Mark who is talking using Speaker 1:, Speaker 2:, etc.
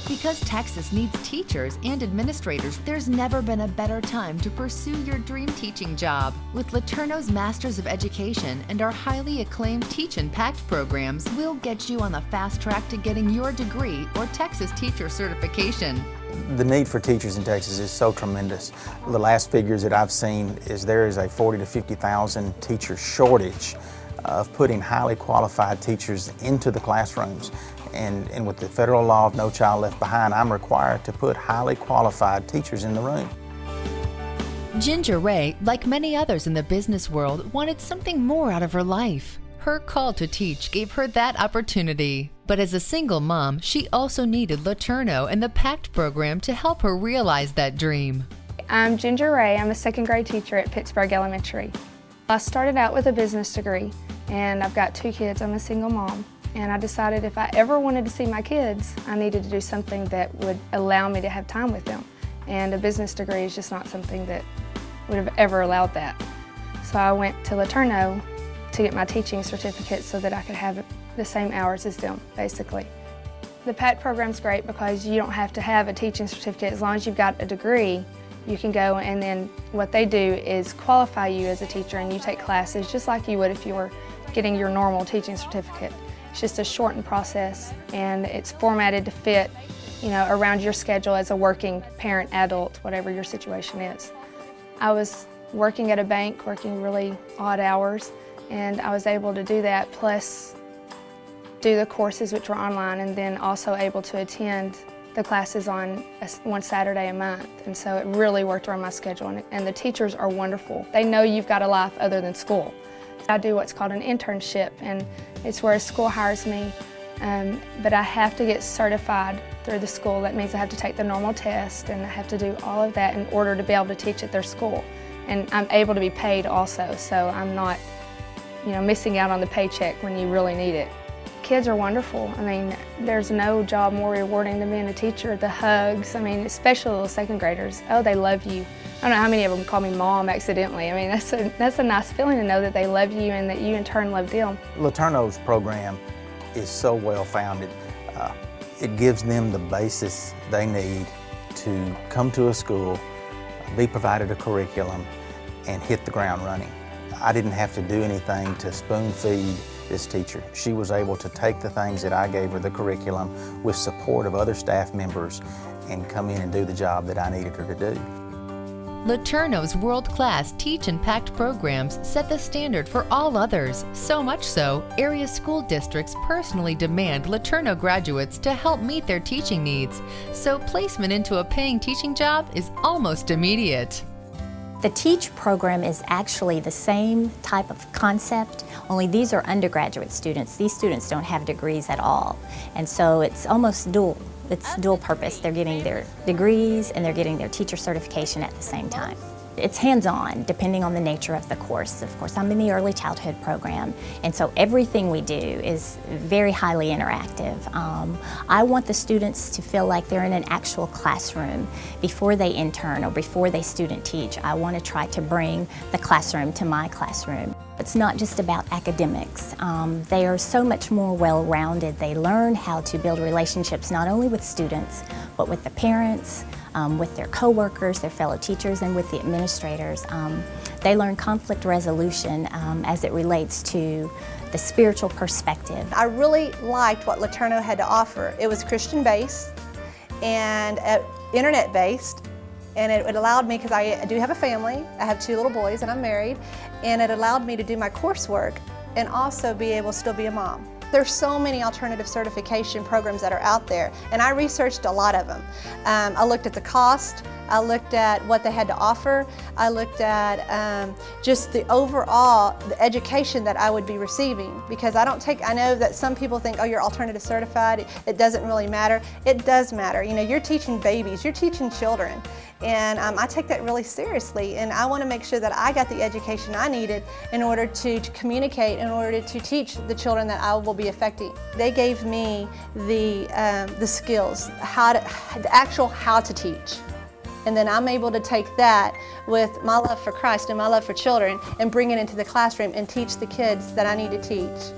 Speaker 1: Because Texas needs teachers and administrators, there's never been a better time to pursue your dream teaching job. With LeTourneau's Masters of Education and our highly acclaimed Teach and Pact programs, we'll get you on the fast track to getting your degree or Texas teacher certification.
Speaker 2: The need for teachers in Texas is so tremendous. The last figures that I've seen is there is a 40 to 50,000 teacher shortage of putting highly qualified teachers into the classrooms. And with the federal law of No Child Left Behind, I'm required to put highly qualified teachers in the room.
Speaker 1: Ginger Ray, like many others in the business world, wanted something more out of her life. Her call to teach gave her that opportunity. But as a single mom, she also needed LeTourneau and the PACT program to help her realize that dream.
Speaker 3: I'm Ginger Ray. I'm a second grade teacher at Pittsburgh Elementary. I started out with a business degree, and I've got 2 kids. I'm a single mom. And I decided if I ever wanted to see my kids, I needed to do something that would allow me to have time with them. And a business degree is just not something that would have ever allowed that. So I went to LeTourneau to get my teaching certificate so that I could have the same hours as them, basically. The PACT program's great because you don't have to have a teaching certificate. As long as you've got a degree, you can go, and then what they do is qualify you as a teacher, and you take classes just like you would if you were getting your normal teaching certificate. It's just a shortened process, and it's formatted to fit, around your schedule as a working parent, adult, whatever your situation is. I was working at a bank, working really odd hours, and I was able to do that, plus do the courses which were online, and then also able to attend the classes on one Saturday a month. And so it really worked around my schedule, and the teachers are wonderful. They know you've got a life other than school. I do what's called an internship, and it's where a school hires me, but I have to get certified through the school. That means I have to take the normal test, and I have to do all of that in order to be able to teach at their school. And I'm able to be paid also, so I'm not missing out on the paycheck when you really need it. Kids are wonderful. I mean, there's no job more rewarding than being a teacher. The hugs, especially little second graders. Oh, they love you. I don't know how many of them call me mom accidentally. That's a nice feeling to know that they love you and that you in turn love them.
Speaker 2: LeTourneau's program is so well founded. It gives them the basis they need to come to a school, be provided a curriculum, and hit the ground running. I didn't have to do anything to spoon feed this teacher. She was able to take the things that I gave her, the curriculum, with support of other staff members, and come in and do the job that I needed her to do.
Speaker 1: LeTourneau's world-class Teach and Pact programs set the standard for all others. So much so, area school districts personally demand LeTourneau graduates to help meet their teaching needs. So placement into a paying teaching job is almost immediate.
Speaker 4: The TEACH program is actually the same type of concept, only these are undergraduate students. These students don't have degrees at all. And so it's almost dual. It's dual purpose. They're getting their degrees and they're getting their teacher certification at the same time. It's hands-on, depending on the nature of the course. Of course, I'm in the early childhood program, and so everything we do is very highly interactive. I want the students to feel like they're in an actual classroom before they intern or before they student teach. I want to try to bring the classroom to my classroom. It's not just about academics. They are so much more well-rounded. They learn how to build relationships not only with students, but with the parents, with their coworkers, their fellow teachers, and with the administrators. They learn conflict resolution as it relates to the spiritual perspective.
Speaker 5: I really liked what LeTourneau had to offer. It was Christian-based and internet-based, and it allowed me, because I do have a family, I have 2 little boys and I'm married, and it allowed me to do my coursework and also be able to still be a mom. There's so many alternative certification programs that are out there, and I researched a lot of them. I looked at the cost, I looked at what they had to offer, I looked at just the overall education that I would be receiving, because I know that some people think, oh, you're alternative certified, it doesn't really matter. It does matter. You're teaching babies, you're teaching children, and I take that really seriously, and I want to make sure that I got the education I needed in order to communicate, in order to teach the children that I will be affecting. They gave me the skills, the actual how to teach. And then I'm able to take that with my love for Christ and my love for children and bring it into the classroom and teach the kids that I need to teach.